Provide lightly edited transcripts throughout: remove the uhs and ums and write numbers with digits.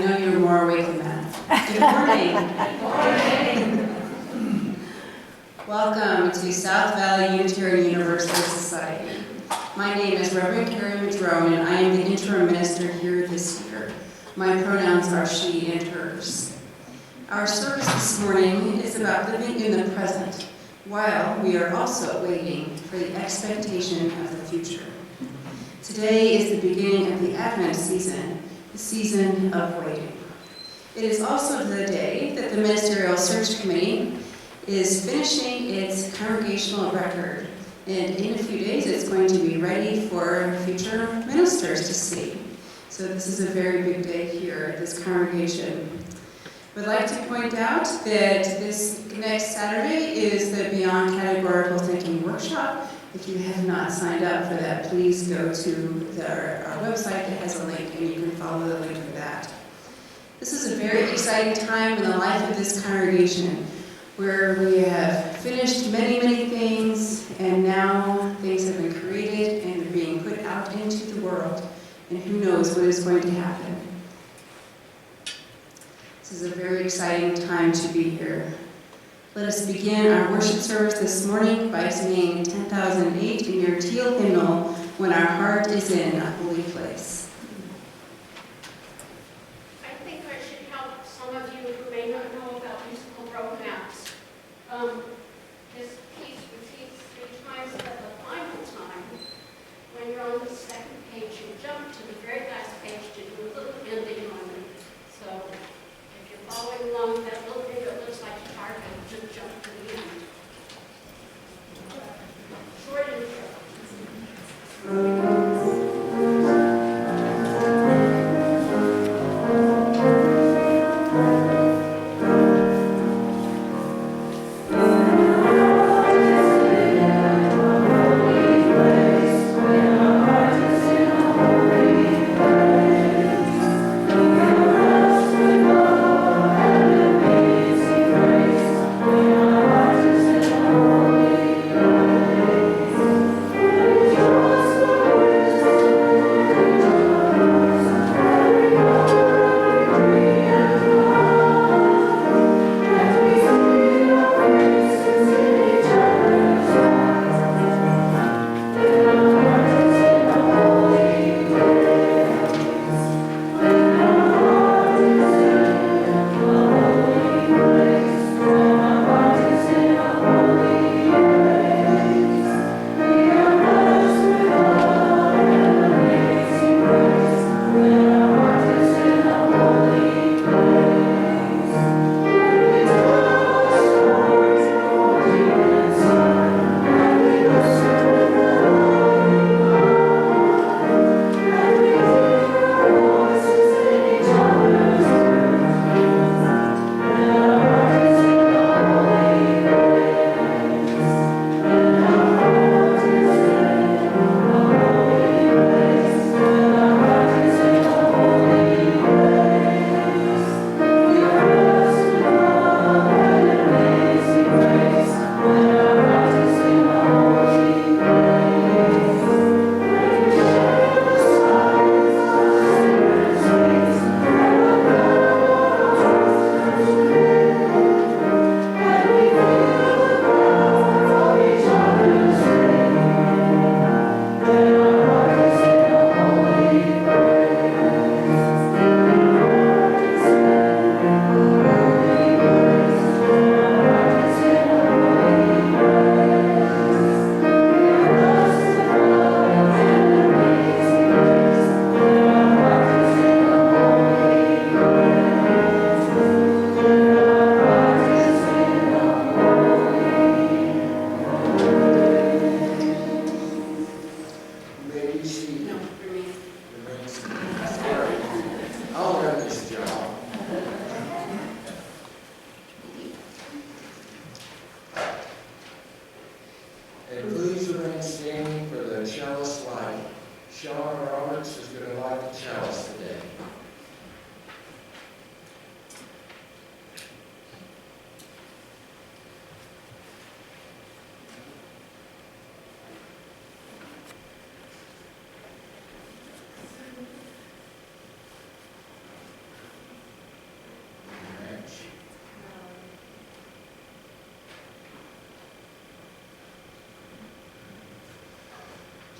I know you're more awake than that. Good morning. Good morning. Welcome to South Valley Unitarian Universalist Society. My name is Reverend Carrie Madrone, and I am the interim minister here this year. My pronouns are she and hers. Our service this morning is about living in the present, while we are also waiting for the expectation of the future. Today is the beginning of the Advent season, the season of waiting. It is also the day that the Ministerial Search Committee is finishing its congregational record, and in a few days it's going to be ready for future ministers to see. So this is a very big day here at this congregation. I'd like to point out that this next Saturday is the Beyond Categorical Thinking Workshop. If you have not signed up for that, please go to our website that has a link, and you can follow the link for that. This is a very exciting time in the life of this congregation, where we have finished many, many things, and now things have been created and they're being put out into the world, and who knows what is going to happen. This is a very exciting time to be here. Let us begin our worship service this morning by singing 10,008 in your teal hymnal, When Our Heart is in a Holy Place. I think I should help some of you who may not know about musical romance. This piece repeats 3 times, but the final time, when you're on the second page, you jump to the very last page to do a little ending on it. So if you're following along with that little thing that looks like a target, just jump to the end. Short intro.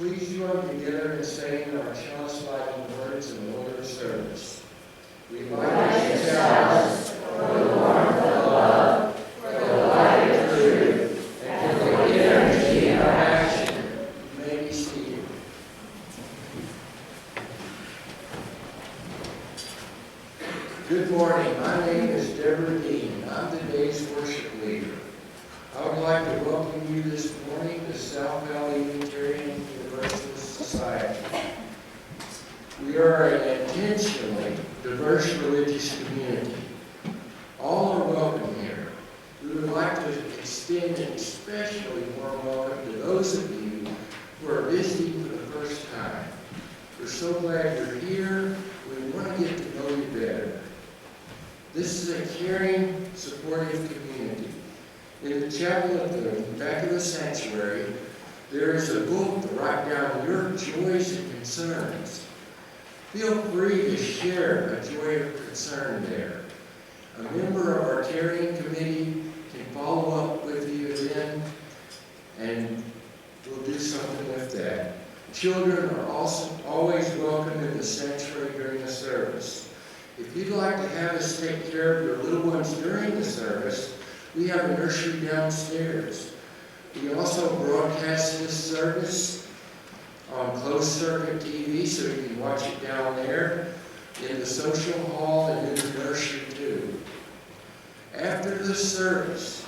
Please join together in saying our chalice-lighting words in the order of service. We light your chalice for the warmth of love, for the light of truth, and for the energy of action. You may be seated. Good morning. My name is Deborah Dean. I'm today's worship leader. I would like to welcome you this morning to South Valley Unitarian Universalist Society. We are an intentionally diverse religious community. All are welcome here. We would like to extend an especially warm welcome to those of you who are visiting for the first time. We're so glad you're here. We want to get to know you better. This is a caring, supportive community. In the chapel at the back of the sanctuary, there is a book to write down your joys and concerns. Feel free to share a joy or concern there. A member of our caring committee can follow up with you then, and we'll do something with that. Children are also always welcome in the sanctuary during the service. If you'd like to have us take care of your little ones during the service, we have a nursery downstairs. We also broadcast this service on closed-circuit TV, so you can watch it down there, in the social hall, and in the nursery too. After the service,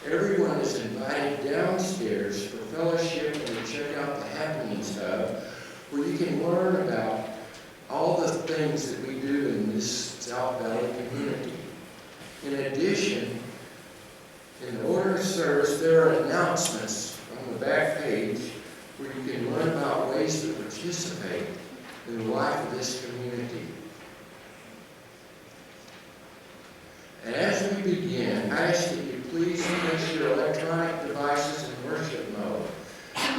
everyone is invited downstairs for fellowship and to check out the Happenings Hub, where you can learn about all the things that we do in this South Valley community. In addition, in the order of service, there are announcements on the back page where you can learn about ways to participate in the life of this community. And as we begin, I ask that you please place your electronic devices in worship mode.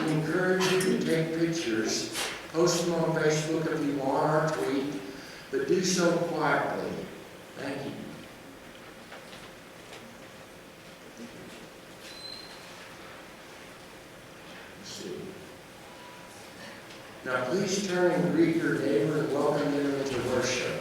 We encourage you to take pictures, post them on Facebook if you want, or tweet, but do so quietly. Thank you. Now please turn and greet your neighbor and welcome them into worship.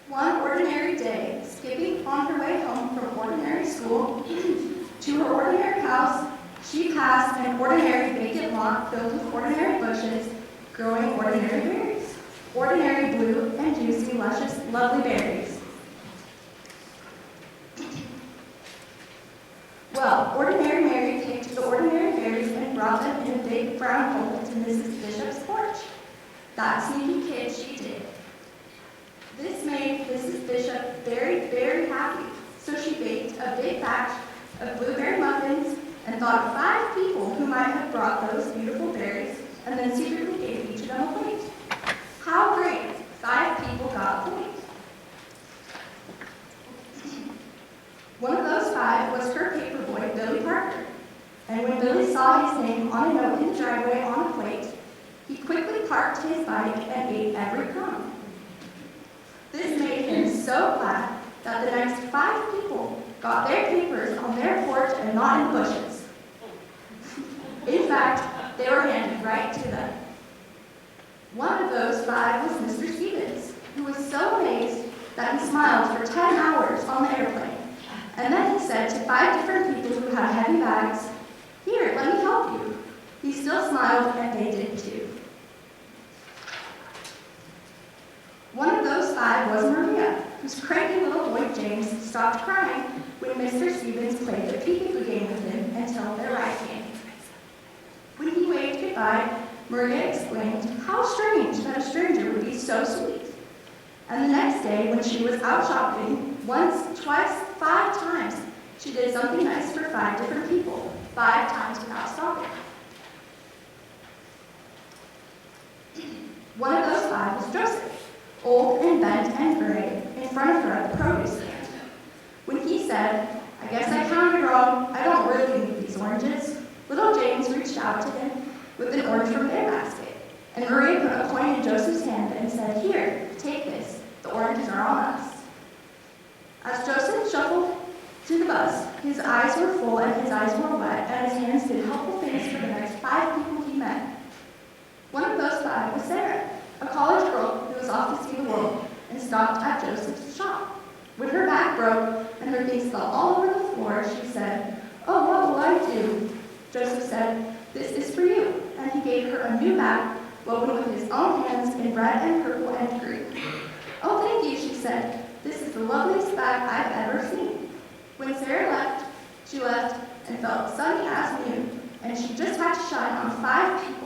One ordinary day, skipping on her way home from ordinary school to her ordinary house, she passed an ordinary vacant lot filled with ordinary bushes, growing ordinary berries. Ordinary blue and juicy, luscious, lovely berries. That sneaky kid, she did. This made Mrs. Bishop very, very happy, so she baked a big batch of blueberry muffins and thought of 5 people who might have brought those beautiful berries, and then secretly gave each of them a plate. How great! 5 people got a plate. One of those 5 was her paper boy, Billy Parker. And when Billy saw his name on a note in the driveway on a plate, he quickly parked his bike and ate every crumb. This made him so glad that the next 5 people got their papers on their porch and not in the bushes. In fact, they were handed right to them. One of those 5 was Mr. Stevens, who was so amazed that he smiled for 10 hours on the airplane. And then he said to 5 different people who had heavy bags, "Here, let me help you." He still smiled, and they did too. One of those 5 was Maria, whose cranky little boy James stopped crying when Mr. Stevens played the peekaboo game with him until their ride came. When he waved goodbye, Maria explained how strange that a stranger would be so sweet. And the next day, when she was out shopping, once, twice, 5 times, she did something nice for 5 different people, 5 times without stopping. One of those 5 was Joseph, old and bent and gray, in front of her at the produce stand. When he said, "I guess I counted wrong, I don't really need these oranges," little James reached out to him with an orange from their basket, and Maria put a coin in Joseph's hand and said, "Here, take this, the oranges are on us." As Joseph shuffled to the bus, his eyes were full and his eyes were wet, and his hands did helpful things for the next 5 people he met. One of those 5 was Sarah, a college girl who was off to see the world and stopped at Joseph's shop. When her back broke and her things fell all over the floor, she said, "Oh, what will I do?" Joseph said, "This is for you," and he gave her a new bag woven with his own hands in red and purple and green. "Oh, thank you," she said. "This is the loveliest bag I've ever seen." When Sarah left, she left and felt sunny as new, and she just had to shine on 5 people.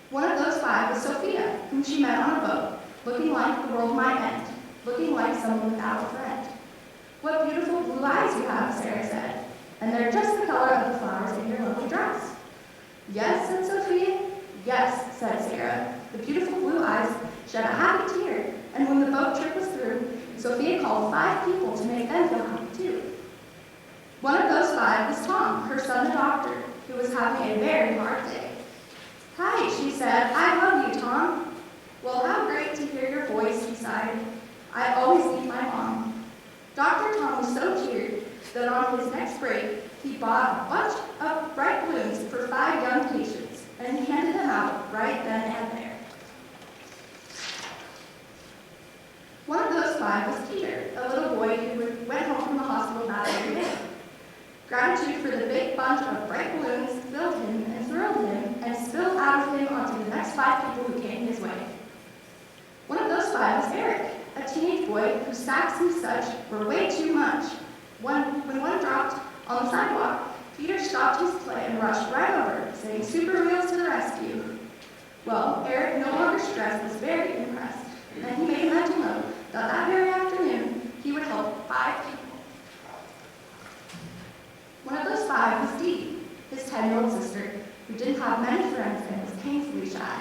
One of those 5 was Sophia, whom she met on a boat, looking like the world might end, looking like someone without a friend. "What beautiful blue eyes you have," Sarah said, "and they're just the color of the flowers in your lovely dress." "Yes," said Sophia. "Yes," said Sarah. The beautiful blue eyes shed a happy tear, and when the boat trip was through, Sophia called 5 people to make them feel happy too. One of those 5 was Tom, her son the doctor, who was having a very hard day. "Hi," she said. "I love you, Tom." "Well, how great to hear your voice," he sighed. "I always need my mom." Dr. Tom was so cheered that on his next break, he bought a bunch of bright balloons for 5 young patients, and he handed them out right then and there. One of those 5 was Peter, a little boy who went home from the hospital that very day. Gratitude for the big bunch of bright balloons filled him and thrilled him and spilled out of him onto the next 5 people who came his way. One of those 5 was Eric, a teenage boy whose sacks and such were way too much. When one dropped on the sidewalk, Peter stopped his play and rushed right over, saying, "Super wheels to the rescue." Well, Eric, no longer stressed, was very impressed, and he made a mental note that very afternoon he would help 5 people. One of those 5 was Dee, his 10-year-old sister, who didn't have many friends and was painfully shy.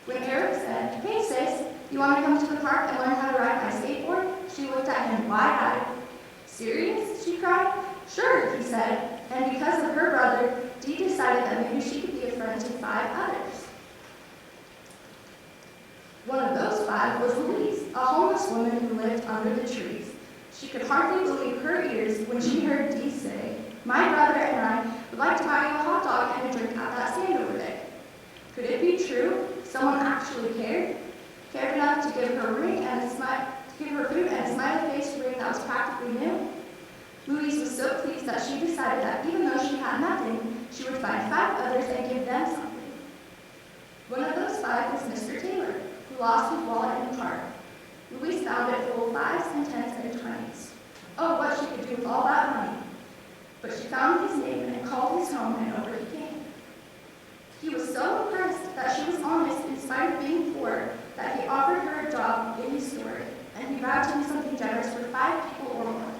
When Eric said, "Hey sis, you want to come to the park and learn how to ride my skateboard?" she looked at him wide-eyed. "Serious?" she cried. "Sure," he said, and because of her brother, Dee decided that maybe she could be a friend to 5 others. One of those 5 was Louise, a homeless woman who lived under the trees. She could hardly believe her ears when she heard Dee say, "My brother and I would like to buy you a hot dog and a drink at that stand over there." Could it be true? Someone actually cared? Cared enough to give her a ring and a smile, to give her food and a smiley face ring that was practically new? Louise was so pleased that she decided that even though she had nothing, she would find 5 others and give them something. One of those 5 was Mr. Taylor, who lost his wallet in the park. Louise found it full of 5s and 10s and 20s. Oh, what she could do with all that money. But she found his name and called his home, and over he came. He was grabbed him something generous for 5 people or more.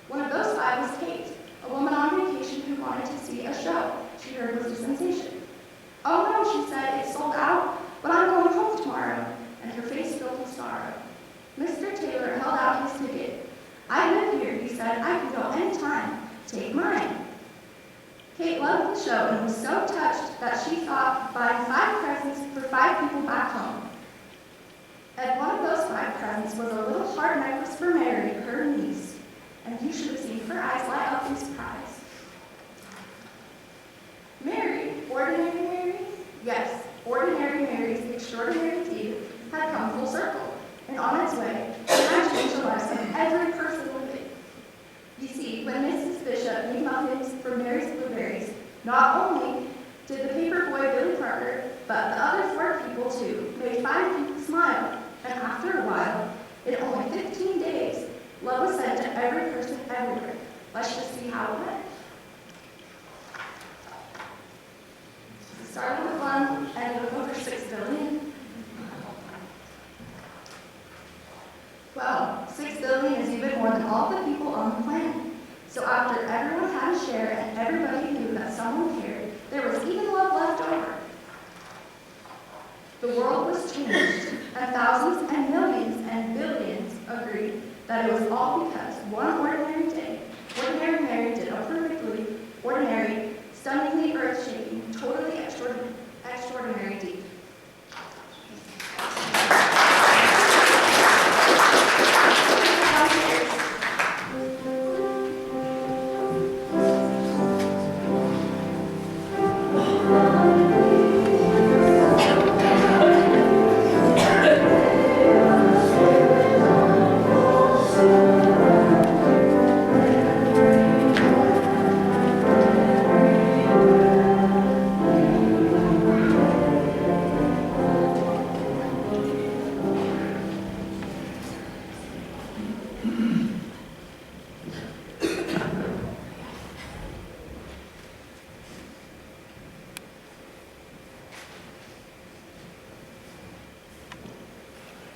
One of those 5 was Kate, a woman on vacation who wanted to see a show she heard was a sensation. "Oh no," she said, "it's sold out, but I'm going home tomorrow," and her face filled with sorrow. Mr. Taylor held out his ticket. "I live here," he said. "I can go anytime. Take mine." Kate loved the show and was so touched that she thought of buying 5 presents for 5 people back home. And one of those 5 presents was a little heart necklace for Mary, her niece. And you should have seen her eyes light up in surprise. Mary, ordinary Mary? Yes, ordinary Mary's extraordinary deed had come full circle, and on its way, it had changed the lives of every person living. You see, when Mrs. Bishop made muffins for Mary's blueberries, not only did the paper boy Billy Parker, but the other 4 people too made 5 people smile, and after a while, in only 15 days, love was sent to every person everywhere. Let's just see how it went. Starting with 1, ending with over 6 billion. Well, 6 billion is even more than all the people on the planet. So after everyone had a share and everybody knew that someone cared, there was even love left over. The world was changed, and thousands and millions and billions agreed that it was all because one ordinary day, ordinary Mary did a perfectly ordinary, stunningly earth-shaking, totally extraordinary deed.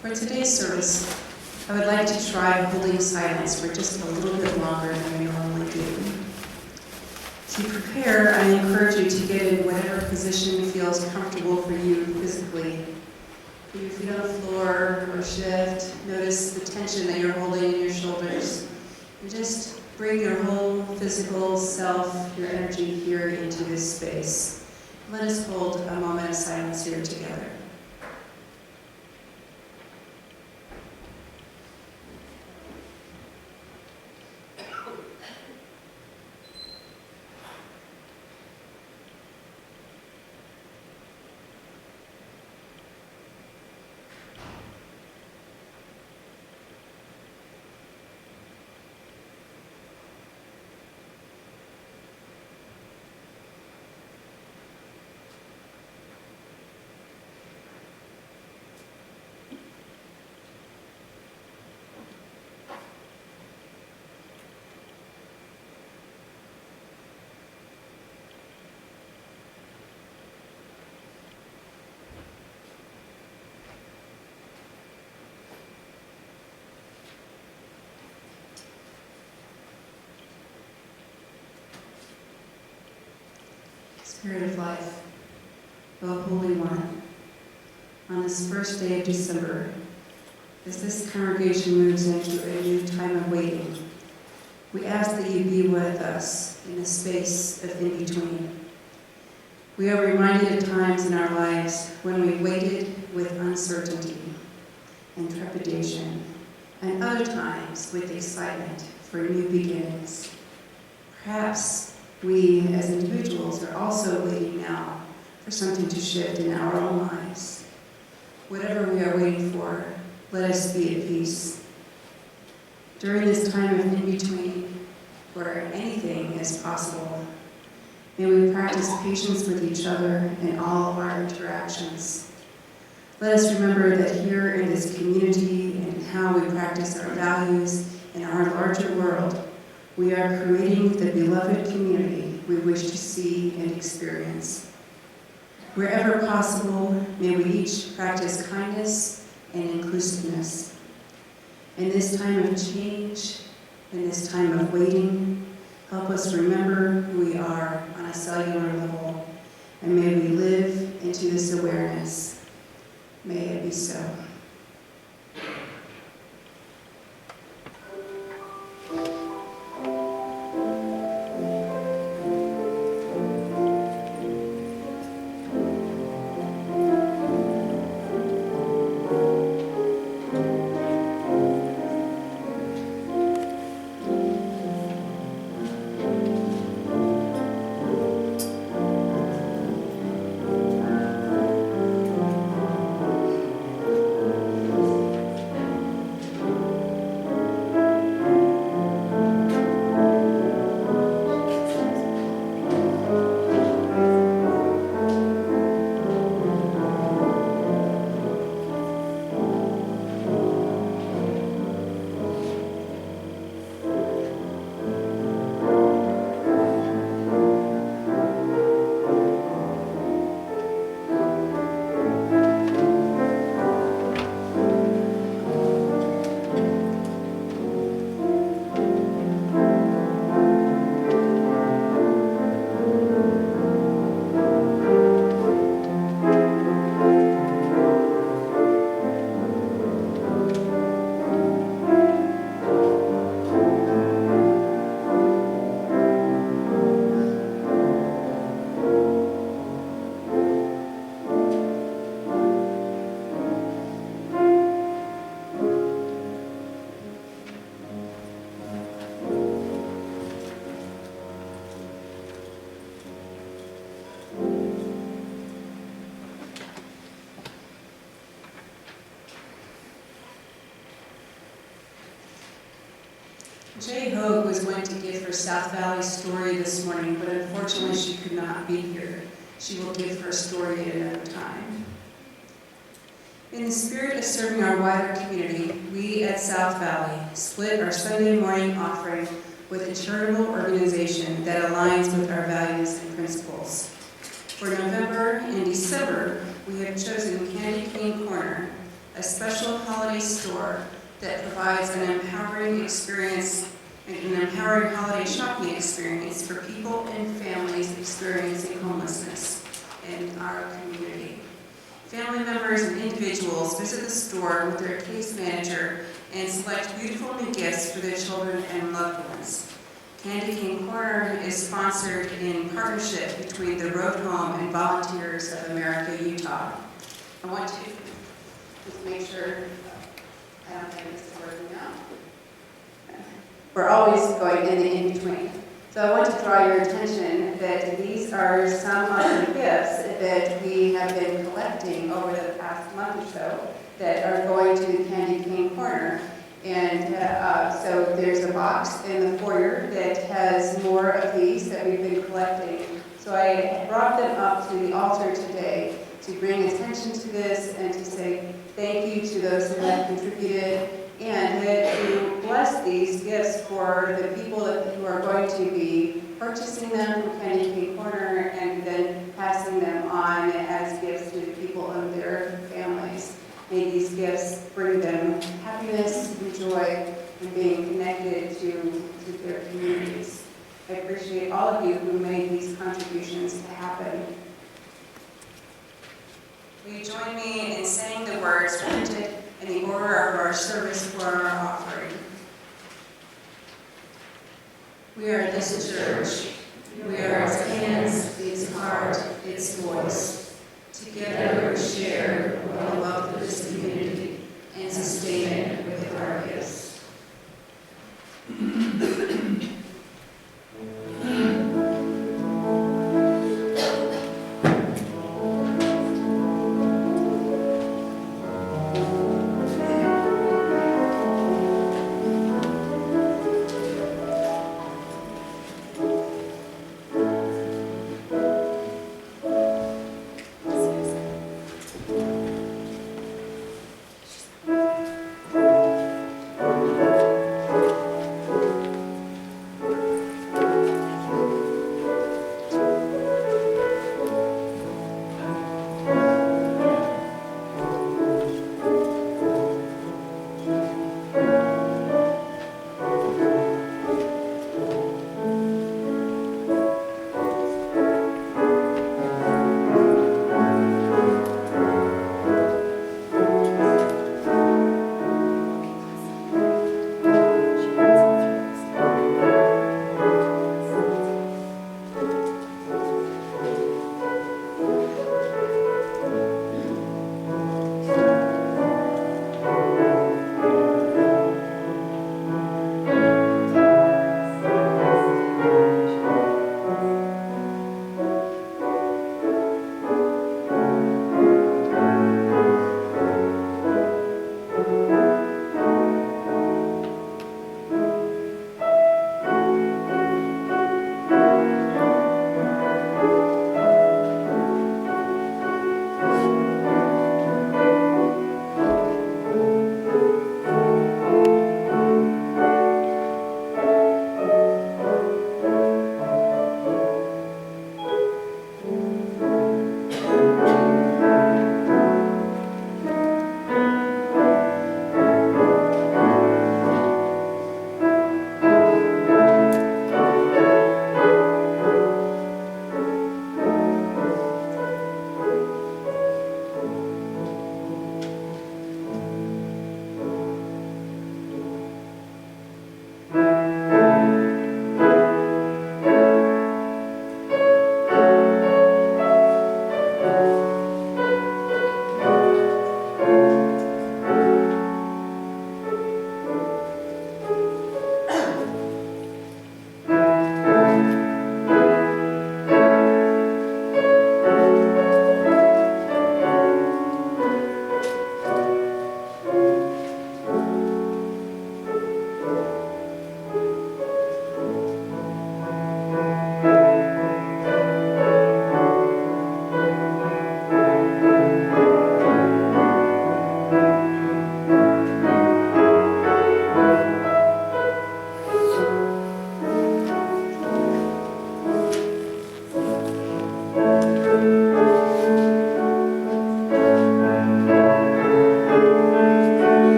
For today's service, I would like to try holding silence for just a little bit longer than we normally do. To prepare, I encourage you to get in whatever position feels comfortable for you physically. Put your feet on the floor or shift. Notice the tension that you're holding in your shoulders. And just bring your whole physical self, your energy here into this space. Let us hold a moment of silence here together. Spirit of life, O Holy One, on this first day of December, as this congregation moves into a new time of waiting, we ask that you be with us in the space of in-between. We are reminded of times in our lives when we waited with uncertainty and trepidation, and other times with excitement for new beginnings. Perhaps we, as individuals, are also waiting now for something to shift in our own lives. Whatever we are waiting for, let us be at peace. During this time of in-between, where anything is possible, may we practice patience with each other in all of our interactions. Let us remember that here in this community and how we practice our values in our larger world, we are creating the beloved community we wish to see and experience. Wherever possible, may we each practice kindness and inclusiveness. In this time of change, in this time of waiting, help us remember who we are on a cellular level, and may we live into this awareness. May it be so. Jay Hogue was going to give her South Valley story this morning, but unfortunately she could not be here. She will give her story at another time. In the spirit of serving our wider community, we at South Valley split our Sunday morning offering with a charitable organization that aligns with our values and principles. For November and December, we have chosen Candy Cane Corner, a special holiday store that provides an empowering experience, an empowering holiday shopping experience for people and families experiencing homelessness in our community. Family members and individuals visit the store with their case manager and select beautiful new gifts for their children and loved ones. Candy Cane Corner is sponsored in partnership between the Road Home and Volunteers of America, Utah. I want to just make sure I don't think this is working now. We're always going in the in-between. So I want to draw your attention that these are some of the gifts that we have been collecting over the past month or so that are going to the Candy Cane Corner. And so there's a box in the foyer that has more of these that we've been collecting. So I brought them up to the altar today to bring attention to this and to say thank you to those who have contributed, and to bless these gifts for the people who are going to be purchasing them from Candy Cane Corner and then passing them on as gifts to the people and their families. May these gifts bring them happiness and joy and being connected to their communities. I appreciate all of you who made these contributions to happen. Will you join me in saying the words printed in the order of our service for our offering? We are this church. We are its hands, its heart, its voice. Together we share the wealth of this community and sustain it with our gifts.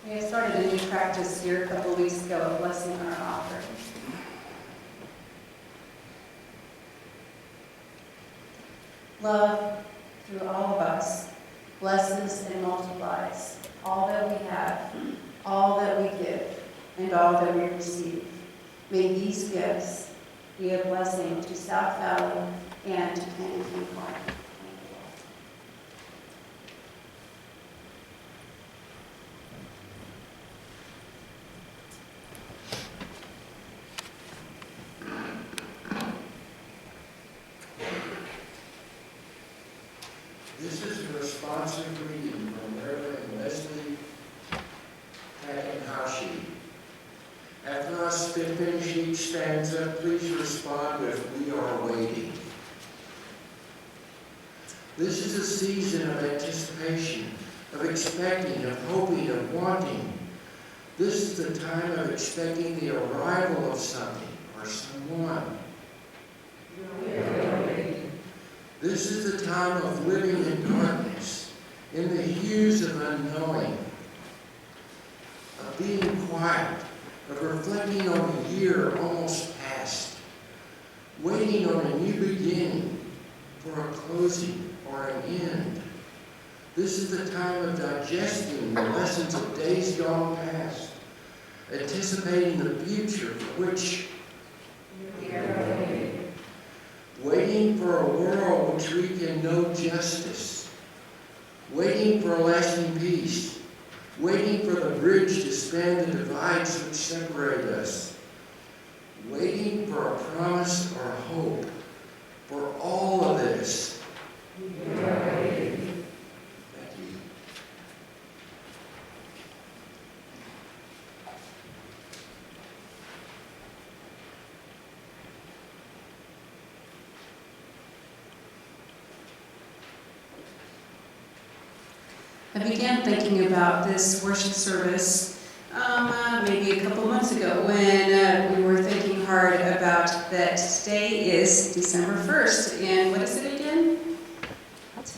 We have started a new practice here a couple of weeks ago of blessing our offering. Love, through all of us, blesses and multiplies all that we have, all that we give, and all that we receive. May these gifts be a blessing to South Valley and to Canyon Park. This is a responsive reading from Reverend Leslie Hakenhashi. After us finish each stanza, please respond with "We are waiting." This is a season of anticipation, of expecting, of hoping, of wanting. This is the time of expecting the arrival of something or someone. This is the time of living in darkness, in the hues of unknowing, of being quiet, of reflecting on a year almost past, waiting on a new beginning for a closing or an end. This is the time of digesting the lessons of days gone past, anticipating the future for which we are waiting for a world which we can know justice, waiting for a lasting peace, waiting for the bridge to span the divides which separate us, waiting for a promise or a hope. For all of this, we are waiting. Thank you. I began thinking about this worship service maybe a couple months ago when we were thinking hard about that today is December 1st. And what is it again?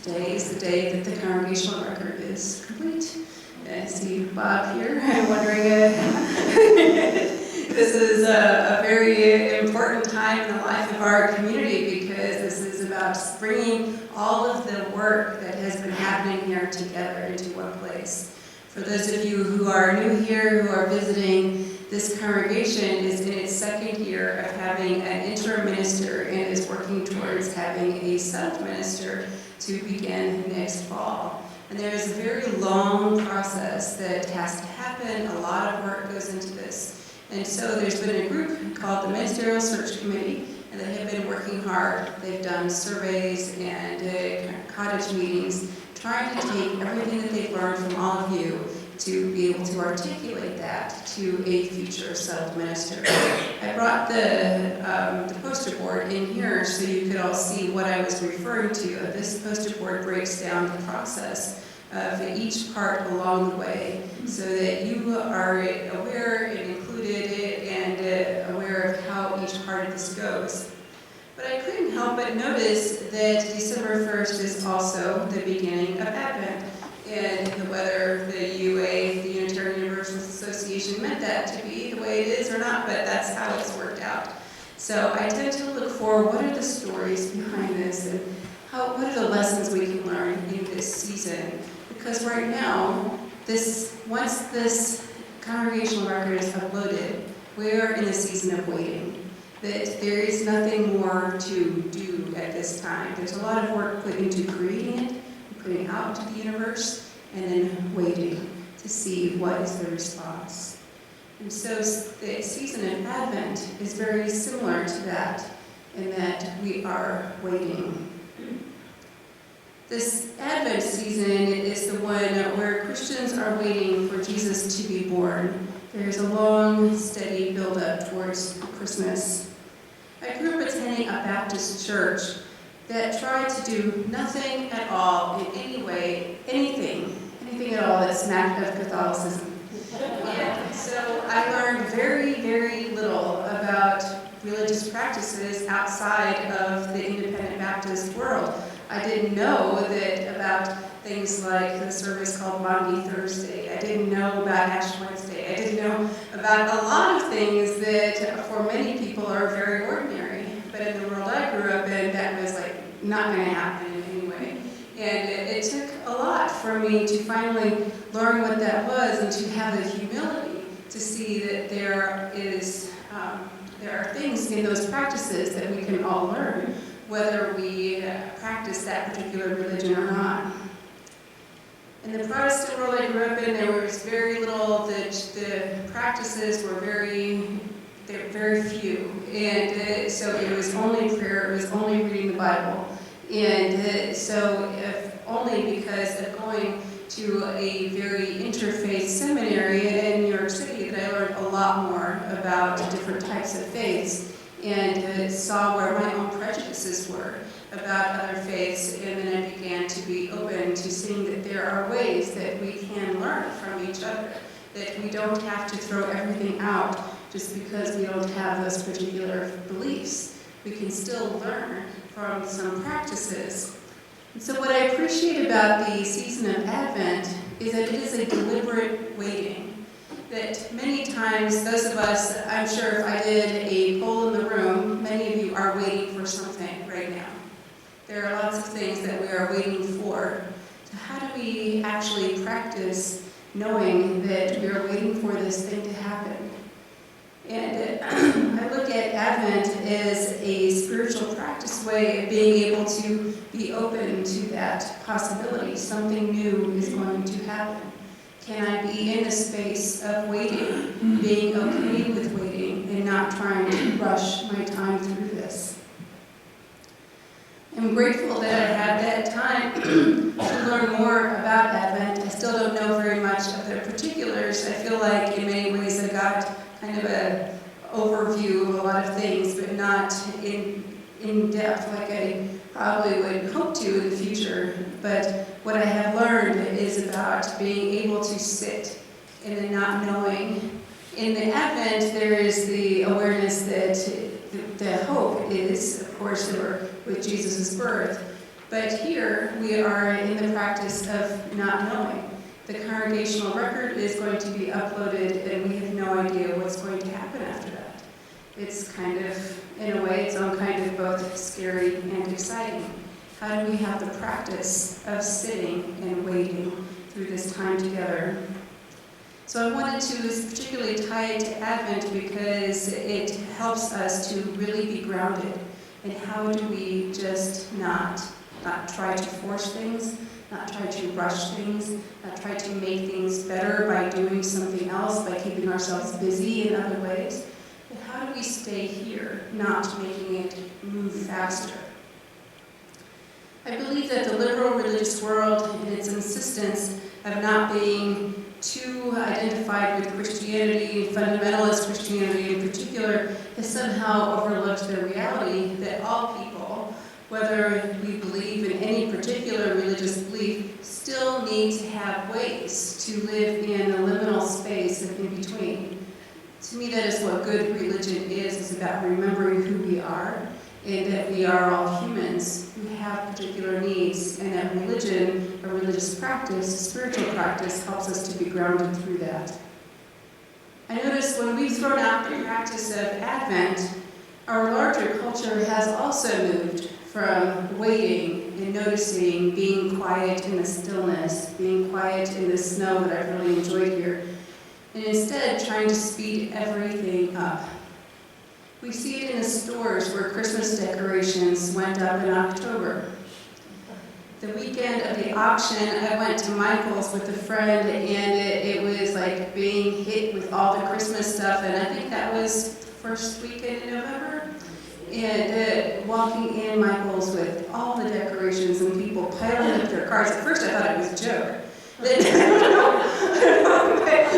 Today is the day that the congregational record is complete. I see Bob here. I'm wondering this is a very important time in the life of our community because this is about bringing all of the work that has been happening here together into one place. For those of you who are new here, who are visiting, this congregation is in its second year of having an interim minister and is working towards having a sub-minister to begin next fall. And there is a very long process that has to happen. A lot of work goes into this. And so there's been a group called the Ministerial Search Committee, and they have been working hard. They've done surveys and cottage meetings, trying to take everything that they've learned from all of you to be able to articulate that to a future sub-minister. I brought the poster board in here so you could all see what I was referring to. This poster board breaks down the process of each part along the way so that you are aware and included and aware of how each part of this goes. But I couldn't help but notice that December 1st is also the beginning of Advent. And whether the UA, the Unitarian Universalist Association, meant that to be the way it is or not, but that's how it's worked out. So I tend to look for what are the stories behind this and what are the lessons we can learn in this season. Because right now, once this congregational record is uploaded, we are in a season of waiting. That there is nothing more to do at this time. There's a lot of work put into creating it, putting it out to the universe, and then waiting to see what is the response. And so the season of Advent is very similar to that, in that we are waiting. This Advent season is the one where Christians are waiting for Jesus to be born. There's a long, steady build-up towards Christmas. I grew up attending a Baptist church that tried to do nothing at all in any way, anything at all that smacked of Catholicism. And so I learned very, very little about religious practices outside of the independent Baptist world. I didn't know that about things like the service called Maundy Thursday. I didn't know about Ash Wednesday. I didn't know about a lot of things that for many people are very ordinary. But in the world I grew up in, that was like not going to happen in any way. And it took a lot for me to finally learn what that was and to have the humility to see that there are things in those practices that we can all learn, whether we practice that particular religion or not. In the Protestant world I grew up in, there was very little, the practices were very few. And so it was only prayer, it was only reading the Bible. And so if only because of going to a very interfaith seminary in New York City that I learned a lot more about different types of faiths and saw where my own prejudices were about other faiths, and then I began to be open to seeing that there are ways that we can learn from each other, that we don't have to throw everything out just because we don't have those particular beliefs. We can still learn from some practices. And so what I appreciate about the season of Advent is that it is a deliberate waiting. That many times, those of us, I'm sure if I did a poll in the room, many of you are waiting for something right now. There are lots of things that we are waiting for. So how do we actually practice knowing that we are waiting for this thing to happen? And I look at Advent as a spiritual practice way of being able to be open to that possibility. Something new is going to happen. Can I be in a space of waiting, being okay with waiting, and not trying to rush my time through this? I'm grateful that I had that time to learn more about Advent. I still don't know very much of the particulars. I feel like in many ways I got kind of an overview of a lot of things, but not in depth like I probably would hope to in the future. But what I have learned is about being able to sit in the not knowing. In the Advent, there is the awareness that the hope is, of course, with Jesus' birth. But here we are in the practice of not knowing. The congregational record is going to be uploaded, and we have no idea what's going to happen after that. It's kind of, in a way, its own kind of both scary and exciting. How do we have the practice of sitting and waiting through this time together? So I wanted to particularly tie it to Advent because it helps us to really be grounded. And how do we just not try to force things, not try to rush things, not try to make things better by doing something else, by keeping ourselves busy in other ways. But how do we stay here, not making it move faster? I believe that the liberal religious world and its insistence of not being too identified with Christianity, fundamentalist Christianity in particular, has somehow overlooked the reality that all people, whether we believe in any particular religious belief, still need to have ways to live in a liminal space of in between. To me, that is what good religion is. It's about remembering who we are, and that we are all humans who have particular needs, and that religion, a religious practice, a spiritual practice, helps us to be grounded through that. I notice when we've thrown out the practice of Advent, our larger culture has also moved from waiting and noticing, being quiet in the stillness, being quiet in the snow that I've really enjoyed here, and instead trying to speed everything up. We see it in the stores where Christmas decorations went up in October. The weekend of the auction, I went to Michael's with a friend, and it was like being hit with all the Christmas stuff, and I think that was the first weekend in November. And walking in Michael's with all the decorations and people piling up their cars. At first I thought it was a joke.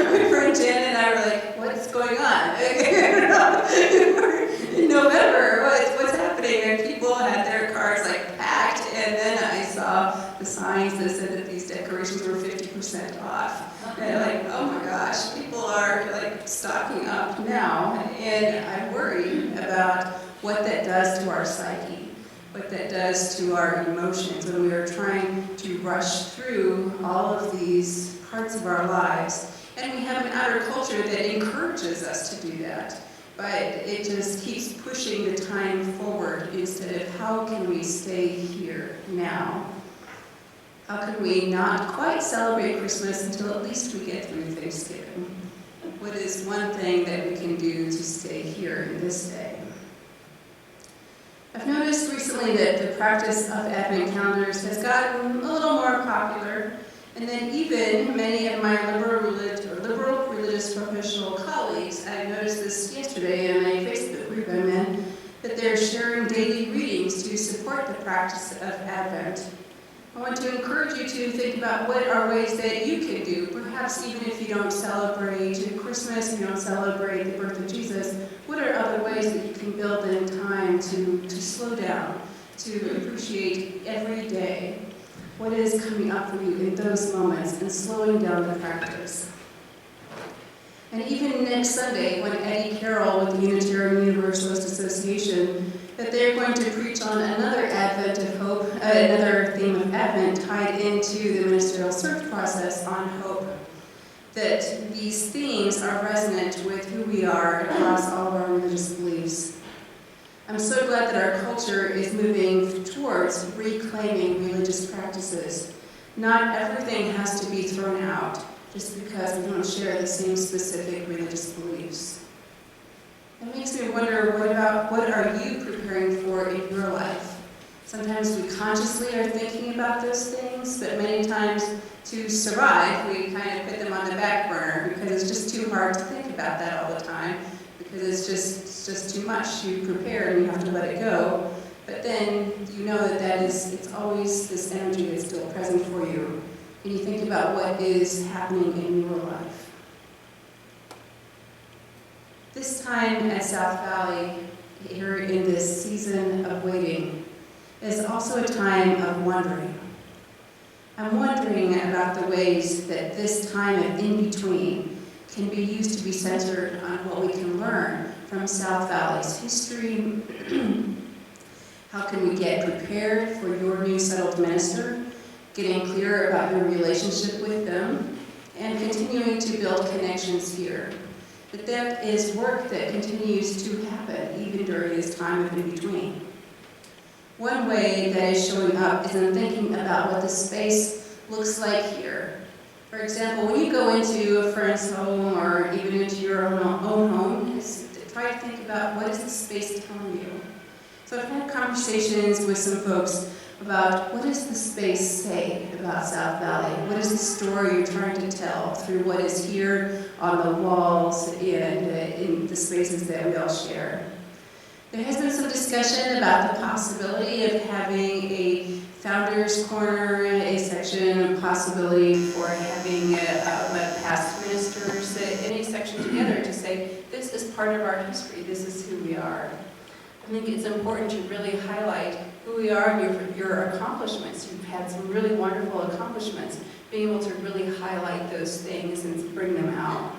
My friend Jen and I were like, what's going on? In November, what's happening? And people had their cars like packed, and then I saw the signs that said that these decorations were 50% off. And like, oh my gosh, people are like stocking up now, and I worry about what that does to our psyche. what that does to our emotions when we are trying to rush through all of these parts of our lives. And we have an outer culture that encourages us to do that. But it just keeps pushing the time forward instead of how can we stay here now? How can we not quite celebrate Christmas until at least we get through Thanksgiving? What is one thing that we can do to stay here in this day? I've noticed recently that the practice of Advent calendars has gotten a little more popular, and then even many of my liberal religious professional colleagues, I noticed this yesterday in a Facebook group I'm in, that they're sharing daily readings to support the practice of Advent. I want to encourage you to think about what are ways that you can do, perhaps even if you don't celebrate Christmas, you don't celebrate the birth of Jesus, what are other ways that you can build in time to slow down, to appreciate every day what is coming up for you in those moments and slowing down the practice. And even next Sunday, when Eddie Carroll with the Unitarian Universalist Association, that they're going to preach on another Advent of hope, another theme of Advent tied into the ministerial search process on hope. That these themes are resonant with who we are across all of our religious beliefs. I'm so glad that our culture is moving towards reclaiming religious practices. Not everything has to be thrown out just because we don't share the same specific religious beliefs. It makes me wonder, what are you preparing for in your life? Sometimes we consciously are thinking about those things, but many times to survive, we kind of put them on the back burner because it's just too hard to think about that all the time, because it's just too much. You prepare and you have to let it go, but then you know that it's always this energy that's still present for you, and you think about what is happening in your life. This time at South Valley, here in this season of waiting, is also a time of wondering. I'm wondering about the ways that this time of in-between can be used to be centered on what we can learn from South Valley's history. How can we get prepared for your new settled minister, getting clear about your relationship with them, and continuing to build connections here. But that is work that continues to happen even during this time of in-between. One way that is showing up is in thinking about what the space looks like here. For example, when you go into a friend's home or even into your own home, try to think about what is the space telling you. So I've had conversations with some folks about what does the space say about South Valley? What is the story you're trying to tell through what is here on the walls and in the spaces that we all share? There has been some discussion about the possibility of having a founder's corner, a section, a possibility for having past ministers in a section together to say, this is part of our history, this is who we are. I think it's important to really highlight who we are and your accomplishments. You've had some really wonderful accomplishments, being able to really highlight those things and bring them out.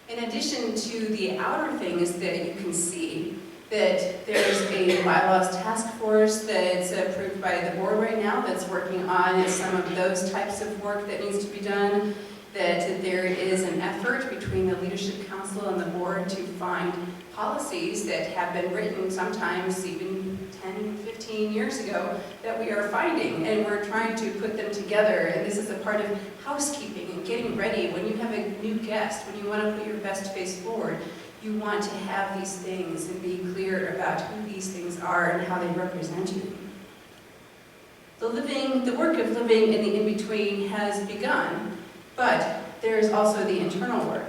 In addition to the outer things that you can see, that there's a bylaws task force that's approved by the board right now that's working on some of those types of work that needs to be done, that there is an effort between the leadership council and the board to find policies that have been written sometimes even 10, 15 years ago that we are finding, and we're trying to put them together. And this is a part of housekeeping and getting ready. When you have a new guest, when you want to put your best face forward, you want to have these things and be clear about who these things are and how they represent you. The work of living in the in-between has begun, but there is also the internal work.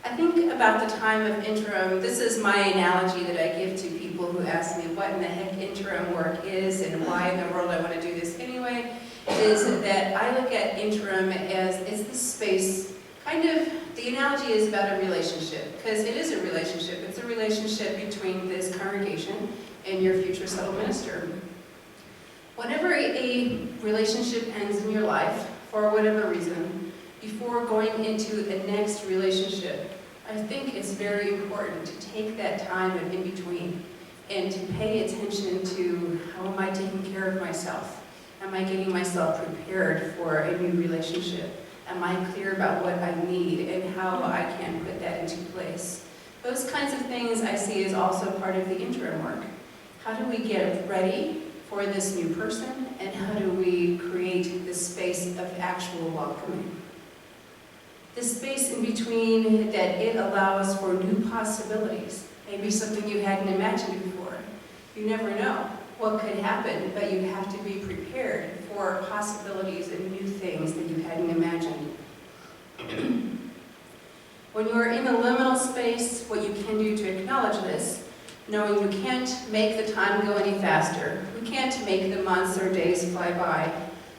I think about the time of interim, this is my analogy that I give to people who ask me what in the heck interim work is and why in the world I want to do this anyway, is that I look at interim as it's this space, kind of, the analogy is about a relationship, because it is a relationship. It's a relationship between this congregation and your future settled minister. Whenever a relationship ends in your life, for whatever reason, before going into the next relationship, I think it's very important to take that time of in-between and to pay attention to how am I taking care of myself? Am I getting myself prepared for a new relationship? Am I clear about what I need and how I can put that into place? Those kinds of things I see as also part of the interim work. How do we get ready for this new person, and how do we create this space of actual welcoming? This space in between that it allows for new possibilities, maybe something you hadn't imagined before. You never know what could happen, but you have to be prepared for possibilities and new things that you hadn't imagined. When you are in the liminal space, what you can do to acknowledge this, knowing you can't make the time go any faster. We can't make the months or days fly by.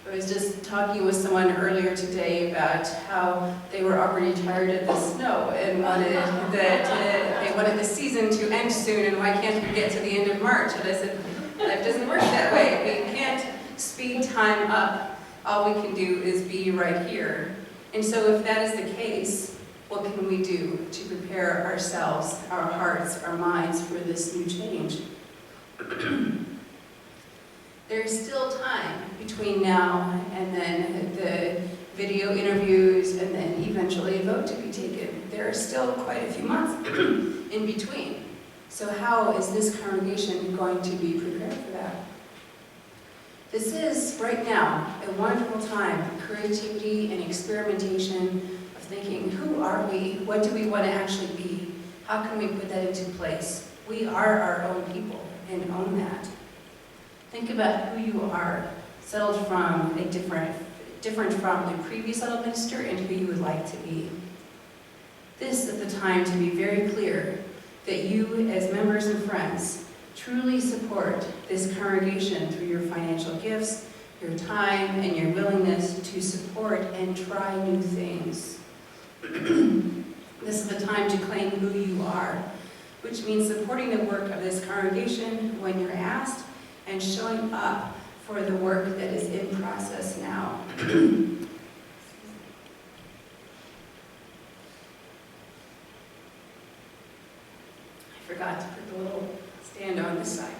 I was just talking with someone earlier today about how they were already tired of the snow and they wanted the season to end soon, and why can't we get to the end of March? And I said, life doesn't work that way. We can't speed time up. All we can do is be right here. And so if that is the case, what can we do to prepare ourselves, our hearts, our minds for this new change? There's still time between now and then the video interviews and then eventually a vote to be taken. There are still quite a few months in between. So how is this congregation going to be prepared for that? This is, right now, a wonderful time of creativity and experimentation, of thinking, who are we? What do we want to actually be? How can we put that into place? We are our own people, and own that. Think about who you are, settled from a different from the previous settled minister, and who you would like to be. This is the time to be very clear that you, as members and friends, truly support this congregation through your financial gifts, your time, and your willingness to support and try new things. This is the time to claim who you are, which means supporting the work of this congregation when you're asked, and showing up for the work that is in process now. I forgot to put the little stand on this side.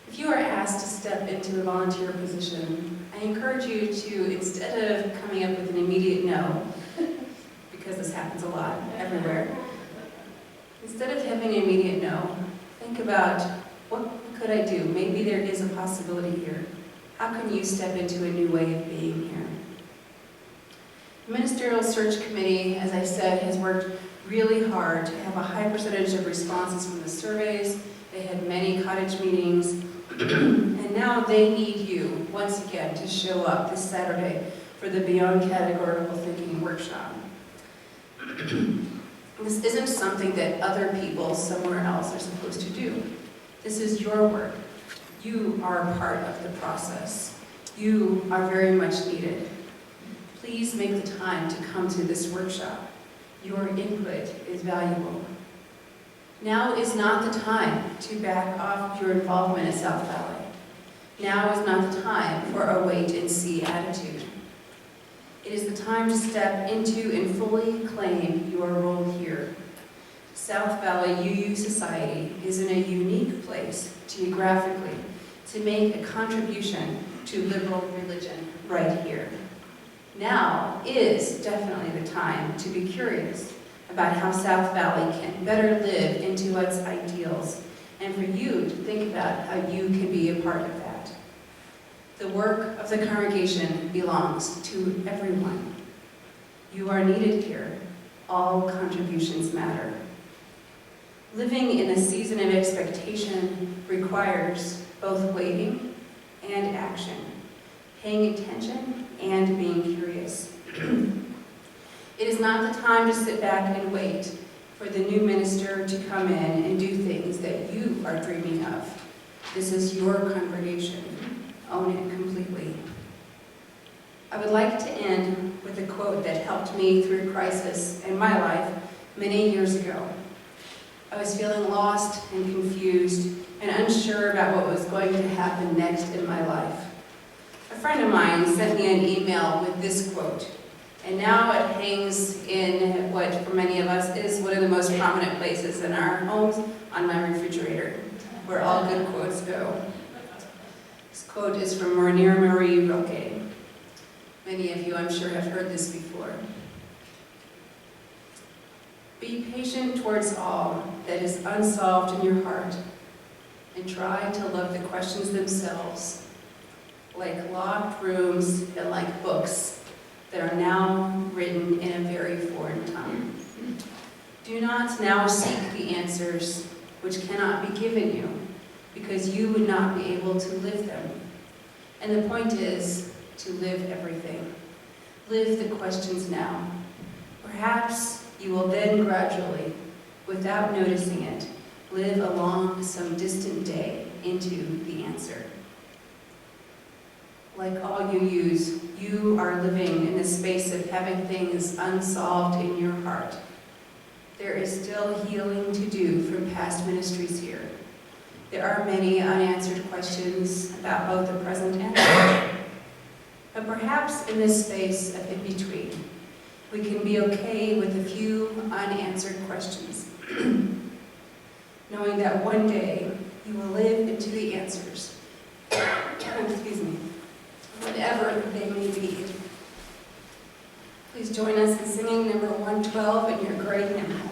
If you are asked to step into a volunteer position, I encourage you to, instead of coming up with an immediate no, because this happens a lot everywhere, instead of having an immediate no, think about, what could I do? Maybe there is a possibility here. How can you step into a new way of being here? The Ministerial Search Committee, as I said, has worked really hard to have a high percentage of responses from the surveys. They had many cottage meetings, and now they need you, once again, to show up this Saturday for the Beyond Categorical Thinking workshop. This isn't something that other people somewhere else are supposed to do. This is your work. You are a part of the process. You are very much needed. Please make the time to come to this workshop. Your input is valuable. Now is not the time to back off your involvement at South Valley. Now is not the time for a wait-and-see attitude. It is the time to step into and fully claim your role here. South Valley UU Society is in a unique place, geographically, to make a contribution to liberal religion right here. Now is definitely the time to be curious about how South Valley can better live into its ideals, and for you to think about how you can be a part of that. The work of the congregation belongs to everyone. You are needed here. All contributions matter. Living in a season of expectation requires both waiting and action, paying attention and being curious. It is not the time to sit back and wait for the new minister to come in and do things that you are dreaming of. This is your congregation. Own it completely. I would like to end with a quote that helped me through crisis in my life many years ago. I was feeling lost and confused and unsure about what was going to happen next in my life. A friend of mine sent me an email with this quote: And now it hangs in what, for many of us, is one of the most prominent places in our homes, on my refrigerator, where all good quotes go. This quote is from Rainier Marie Rilke. Many of you, I'm sure, have heard this before. Be patient towards all that is unsolved in your heart, and try to love the questions themselves, like locked rooms and like books that are now written in a very foreign tongue. Do not now seek the answers which cannot be given you, because you would not be able to live them. And the point is to live everything. Live the questions now. Perhaps you will then gradually, without noticing it, live along some distant day into the answer. Like all you use, you are living in the space of having things unsolved in your heart. There is still healing to do from past ministries here. There are many unanswered questions about both the present and the future. But perhaps in this space of in-between, we can be okay with a few unanswered questions, knowing that one day you will live into the answers. Excuse me. Whatever they may be. Please join us in singing number 112 in your great hymn.